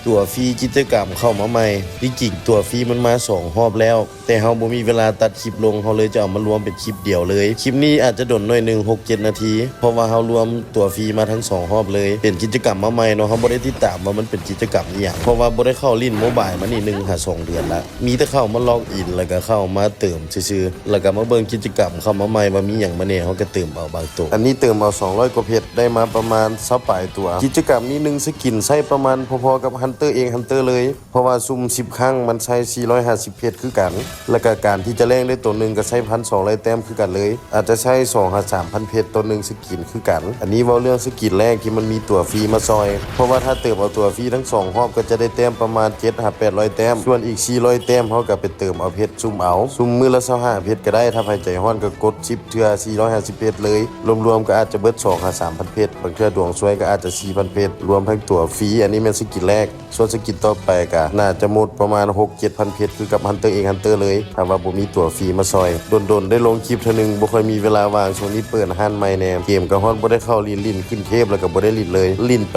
ตัวฟรีกิจกรรมเข้ามาใหม่ที่จริงตัวฟรีมันมา2รอบแล้วแต่เฮาบ่มีเวลาตัดคลิปลงเฮาเลยจะเอามารวมเป็นคลิปเดียวเลยคลิปนี้อาจจะดนหน่อยนึง 6-7 นาทีเพราะว่าเฮารวมตัวฟรีมาทั้ง2รอบเลยเป็นกิจกรรมมาใหม่เนาะเฮาบ่ได้ติดตามว่ามันเป็นกิจกรรมอีหยังเพราะว่าบ่ได้เข้าลิ้นโมบายมานี่2 เดือนละมีแต่เข้ามาล็อกอินแล้วก็เข้ามาเติมซื่อๆแล้วก็มาเบิ่งกิจกรรมเข้ามาใหม่ว่ามีหยังมาแน่เฮาก็เติมเอาบางตัวอันนี้เติมเอา200กว่าเพชรได้มาประมาณ20ปลายตัวกิจกรรมนี้1สกินใช้ประมาณพอๆกับฮันเตอร์ฮันเตอร์เลยเพราะว่าซุ่ม10ครั้งมันใช้450เพชรคือกันแล้วก็การที่จะแลกได้ตัวนึงก็ใช้ 1,200 แต้มคือกันเลยอาจจะใช้2-3,000เพชรตัวนึงสกินคือกันอันนี้เว้าเรื่องสกินแรกที่มันมีตัวฟรีมาซอยเพราะว่าถ้าเติมเอาตัวฟรีทั้ง2รอบก็จะได้แต้มประมาณ7-800แต้มส่วนอีก400แต้มเฮาก็ไปเติมเอาเพชรซุ่มเอาซุ่มมื้อละ25เพชรก็ได้ถ้าใครใจฮ้อนก็กด10เทื่อ450เพชรเลยรวมๆก็อาจจะเบิด2-3,000เพชรบางเทื่อดวงสวยก็อาจจะ 4,000เพชรรวมทั้งตัวฟรีอันนี้แม่นสกินแรกส่วนสกินต่อไปก็น่าจะหมดประมาณ 6-7,000เพชรคือกับฮันเตอร์ฮันเตอร์เลยถ้าว่าบ่มีตัวฟรีมาซอยดนได้ลงคลิปเทื่อนึงบ่ค่อยมีเวลาว่างช่วงนี้เปิดห้านใหม่แน่เกมก็ฮ้อนบ่ได้เข้าลิ้นขึ้นเทพแล้วก็บ่ได้ลิ้นเลยลิ้นไป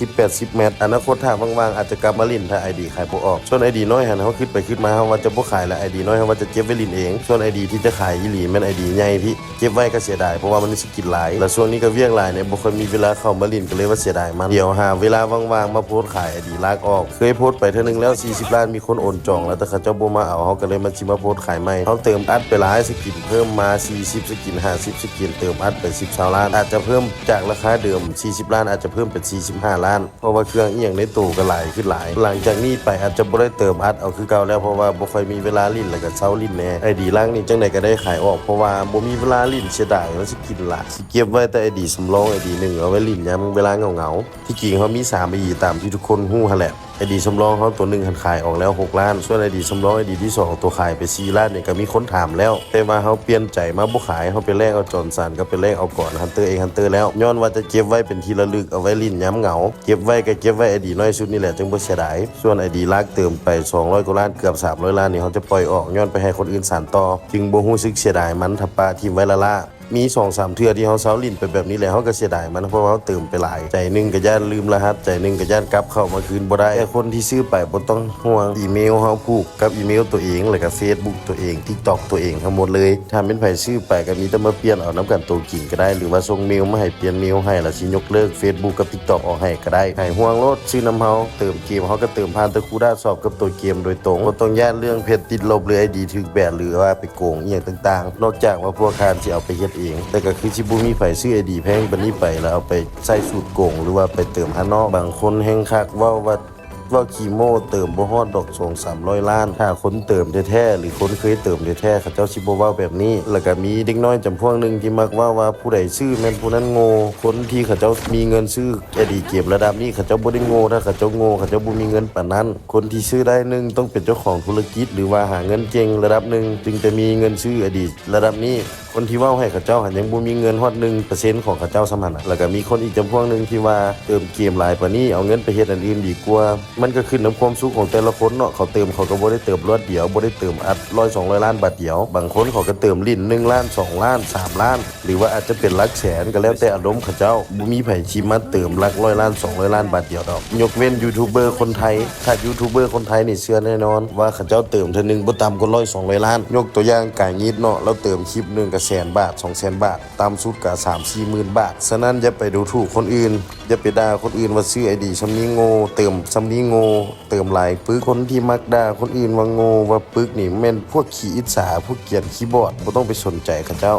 70-80แมตช์อนาคตถ้าว่างๆอาจจะกลับมาลิ้นถ้า ID ขายบ่ออกส่วน ID น้อยหันเฮาคิดไปคิดมาเฮาว่าจะบ่ขายแล้ว ID น้อยเฮาว่าจะเก็บไว้ลิ้นเองส่วน ID ที่จะขายอีหลีแม่น ID ใหญ่ที่เก็บไว้ก็เสียดายเพราะว่ามันมีสกินหลายแล้วช่วงนี้ก็เวียกหลายเนี่ยบ่ค่อยมีเวลาเข้ามาลิ้นก็เลยว่าเสียดายมันเดี๋ยวหาเวลาว่างๆมาโพสต์ขาย ID ลากออกเคยโพสต์ไปเทื่อนึงแล้ว40ล้านมีคนโอนจองแล้วแต่เขาเจ้าบ่มาเอาเฮาก็เลยมาสิมาโพสต์ขายใหม่เฮาเติมอัดไปหลายสกินเพิ่มมา40สกิน50สกินเติมอัดไป10ล้านอาจจะเพิ่มจากราคาเดิม40ล้านอาจจะเพิ่มเป็น45ล้านเพราะว่าเครื่องอีหยังในตู้ก็หลายขึ้นหลายหลังจากนี้ไปอาจจะบ่ได้เติมอัดเอาคือเก่าแล้วเพราะว่าบ่ค่อยมีเวลาลิ้นแล้วก็เซาลิ้นแน่ ID ล่างนี่จังได๋ก็ได้ขายออกเพราะว่าบ่มีเวลาลิ้นเสียดายมันสิกินหลายสิเก็บไว้แต่ ID สำรอง ID 1เอาไว้ลิ้นยามเวลาเหงาๆที่จริงเฮามี3 ID ตามที่ทุกคนฮู้หั่นแหละID สำรองเขาตัว1หันขายออกแล้ว6ล้านส่วน ID สำรอง ID ที่2ตัวขายไป4ล้านนี่ก็มีคนถามแล้วแต่ว่าเขาเปลี่ยนใจมาบ่ขายเขาไปแลกเอาจอนสันก็ไปแลกเอาก่อนฮันเตอร์ฮันเตอร์แล้วย้อนว่าจะเก็บไว้เป็นที่ระลึกเอาไว้ลิ้นย้ำเหงาเก็บไว้ก็เก็บไว้ ID น้อยสุดนี่แหละจึงบ่เสียดายส่วน ID ลากเติมไป200กว่าล้านเกือบ300ล้านนี่เขาจะปล่อยออกย้อนไปให้คนอื่นสานต่อจึงบ่รู้สึกเสียดายมันถ้าปาทิ่มไว้ละล่ะมี 2-3 เทื่อที่เฮาเซาลิ้นไปแบบนี้แหละเฮาก็เสียดายมันเพราะว่าเฮาเติมไปหลายใจนึงก็ย่านลืมรหัสใจนึงก็ย่านกลับเข้ามาคืนบ่ได้แต่คนที่ซื้อไปบ่ต้องห่วงอีเมลเฮาผูกกับอีเมลตัวเองแล้วก็ Facebook ตัวเอง TikTok ตัวเองทั้งหมดเลยถ้าเป็นไผซื้อไปก็มีแต่มาเปลี่ยนเอานํกันตัวจริงก็ได้หรือว่าส่งเมลมาให้เปลี่ยนเมลให้แล้วสิยกเลิก Facebook กับ TikTok ออกให้ก็ได้ให้ห่วงโลดซื้อนํเฮาเติมเกมเฮาก็เติมผ่านตะคูด้าสอบกับตัวเกมโดยตรงบ่ต้องย่านเรื่องเพจติดลบหรือ ID ถูกแบนหรือว่าไปโกงอีหยังต่างๆนอกจากว่าพวกคานสิเอาไปเฮ็ดเองแต่ก็คือสิบ่มีไผซื้อ ID แพงปานนี้ไปแล้วเอาไปใส่สูตรโกงหรือว่าไปเติมหานอกบางคนแฮงคักเว้าว่าคีโมเติมบ่ฮอดดอก2-300ล้านถ้าคนเติมแท้ๆหรือคนเคยเติมแท้ๆเขาเจ้าสิบ่เว้าแบบนี้แล้วก็มีเด็กน้อยจำพวกนึงที่มักว่าผู้ใดซื้อแม่นผู้นั้นโง่คนที่เขาเจ้ามีเงินซื้อ ID เกมระดับนี้เขาเจ้าบ่ได้โง่ถ้าเขาเจ้าโง่เขาเจ้าบ่มีเงินปานนั้นคนที่ซื้อได้นึงต้องเป็นเจ้าของธุรกิจหรือว่าหาเงินเก่งระดับนึงจึงจะมีเงินซื้อ ID ระดับนี้คนที่เว้าให้เขาเจ้าหันยังบ่มีเงินฮอด 1% ของเขาเจ้าสำหันแล้วก็มีคนอีกจำพวกนึงที่ว่าเติมเกมหลายปานนี้เอาเงินไปเฮ็ดอันอื่นดีกว่ามันก็ขึ้นนำความสุขของแต่ละคนเนาะเขาเติมเขาก็บ่ได้เติมรวดเดียวบ่ได้เติมอัด100-200ล้านบาทเดียวบางคนเขาก็เติมลิ้น1ล้าน2ล้าน3ล้านหรือว่าอาจจะเป็นหลักแสนก็แล้วแต่อารมณ์เขาเจ้าบ่มีไผสิมาเติมหลัก100ล้าน200ล้านบาทเดียวดอกยกเว้นยูทูบเบอร์คนไทยถ้ายูทูบเบอร์คนไทยนี่เชื่อแน่นอนว่าเขาเจ้าเติมเทื่อนึงบ่ต่ำกว่า100-200ล้านยกตัวอย่างกายงิดเนาะแล้วเติมคลิปนึงก็100,000 บาท200,000 บาทตามสุดก็3-4 หมื่นบาทฉะนั้นอย่าไปดูถูกคนอื่นอย่าไปด่าคนอื่นว่าซื้อ ID ซำนี้โง่เติมซำนี้โง่เติมหลายปึกคนที่มักด่าคนอื่นว่าโง่ว่าปึกนี่แม่นพวกขี้อิจฉาพวกเกลียดคีย์บอร์ดบ่ต้องไปสนใจเขาเจ้า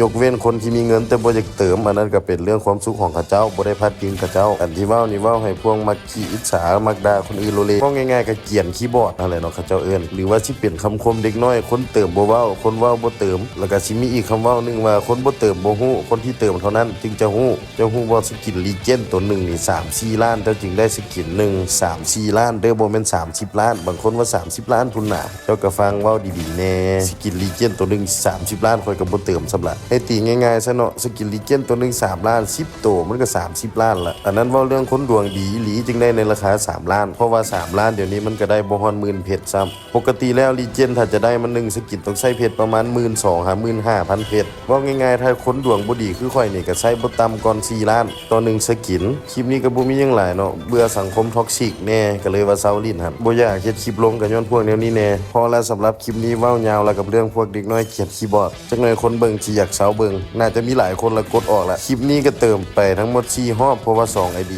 ยกเว้นคนที่มีเงินแต่บ่อยากเติมอันนั้นก็เป็นเรื่องความสุขของเขาเจ้าบ่ได้พัดพิงเขาเจ้าอันที่เว้านี่เว้าให้พวกมักขี้อิจฉามักด่าคนอื่นโลเลก็ง่ายๆก็เกลียดคีย์บอร์ดนั่นแหละเนาะเขาเจ้าเอิ้นหรือว่าสิเป็นคำคมเด็กน้อยคนเติมบ่เว้าคนเว้าบ่เติมแล้วก็สิมีอีกคำเว้านึงว่าคนบ่เติมบ่ฮู้คนที่เติมเท่านั้นจึงจะฮู้เจ้าฮู้ว่าสกินลีเจนด์ตัวนึงนี่ 3-4 ล้านเจ้าจึงได้สกินนึง 3-4 ล้านเด้อบ่แม่น30 ล้านบางคนว่า30 ล้านพุ่นน่ะเจ้าก็ฟังเว้าดีๆแน่สกินลีเจนด์ตัวนึง30 ล้านข้อยก็บ่เติมสำหรับ ให้ตีง่ายๆซะเนาะสกินลีเจนตัวหนึง3ล้าน10ตัวมันก็30ล้านละอันนั้นเว้าเรื่องคนดวงดีอีหลีจึงได้ในราคา3ล้านเพราะว่า3ล้านเดี๋ยวนี้มันก็ได้บ่ฮอด10,000เพชรซ้ำปกติแล้วลีเจนถ้าจะได้มัน1สกินต้องใช้เพชรประมาณ 12,000 หา 15,000 เพชรเว้าง่ายๆถ้าคนดวงบ่ดีคือข่อยนี่ก็ใช้บ่ต่ำก่อน4ล้านต่อ1สกินคลิปนี้ก็บ่มีหยังหลายเนาะเบื่อสังคมท็อกซิกแน่ก็เลยว่าเซาลิ้นครับบ่อยากเฮ็ดคลิปลงก็ย้อนพวกแนวนี้แน่พอแล้วสำหรับคลิปนี้เว้ายาวแล้วกับเรื่องพวกเด็กน้อยเขียนคีย์บอร์ดจักหน่อยคนเบิ่งสิอยากเซาเบิ่งน่าจะมีหลายคนละกดออกละคลิปนี้ก็เติมไปทั้งหมด4รอบเพราะว่า2 ID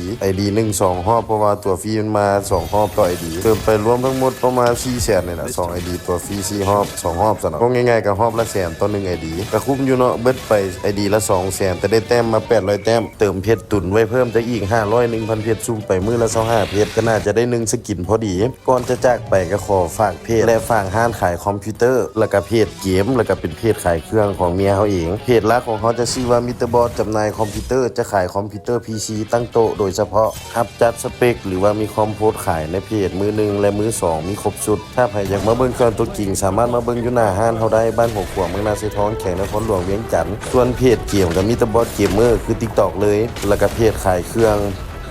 1 2รอบเพราะว่าตัวฟรีมันมา2รอบต่อ ID เติมไปรวมทั้งหมดประมาณ400,000นี่ล่ะ2 ID ตัวฟรี4รอบ2รอบซะเนาะก็ง่ายๆก็รอบละ100,000ต่อ1 ID ก็คุ้มอยู่เนาะเบิดไป ID ละ200,000แต่ได้แต้มมา800แต้มเติมเพชรตุนไว้เพิ่มจะอีก500 1,000เพชรสูงไปมื้อละ25เพชรก็น่าจะได้1สกินพอดีก่อนจะจากไปก็ขอฝากเพจและฝากห้านขายคอมพิวเตอร์แล้วก็เพจเกมแล้วก็เป็นเพจขายเครื่องของเมียเขาเองเพจหลักของเขาจะชื่อว่ามิสเตอร์บอสจำหน่ายคอมพิวเตอร์จะขายคอมพิวเตอร์ PC ตั้งโต๊ะโดยเฉพาะอัพจัดสเปคหรือว่ามีคอมโพสขายในเพจมือ1และมือ2มีครบชุดถ้าใครอยากมาเบิ่งเครื่องตัวจริงสามารถมาเบิ่งอยู่หน้าห้านเขาได้บ้านหัวขวางเมืองนาเซทองแข่งนครหลวงเวียงจันทน์ส่วนเพจเกมกับมิสเตอร์บอสเกมเมอร์คือ TikTok เลยแล้วก็เพจขายเครื่อง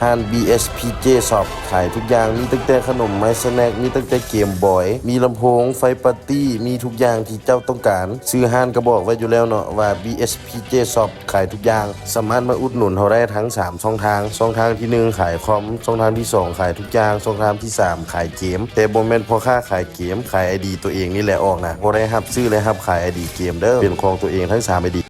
ห้าน BSPJ Shop ขายทุกอย่างมีตั้งแต่ขนมไม้สแน็คมีตั้งแต่เกมบอยมีลำโพงไฟปาร์ตี้มีทุกอย่างที่เจ้าต้องการซื้อห้านก็บอกไว้อยู่แล้วเนาะว่า BSPJ Shop ขายทุกอย่างสามารถมาอุดหนุนเขาได้ทั้ง3ช่องทางที่1ขายคอมช่องทางที่2ขายทุกอย่างช่องทางที่3ขายเกมแต่บ่แม่นพอค่าขายเกมขาย ID ตัวเองนี่แหละออกนะบ่ได้รับซื้อเลยครับขาย ID เกมเด้อเป็นของตัวเองทั้ง3 ID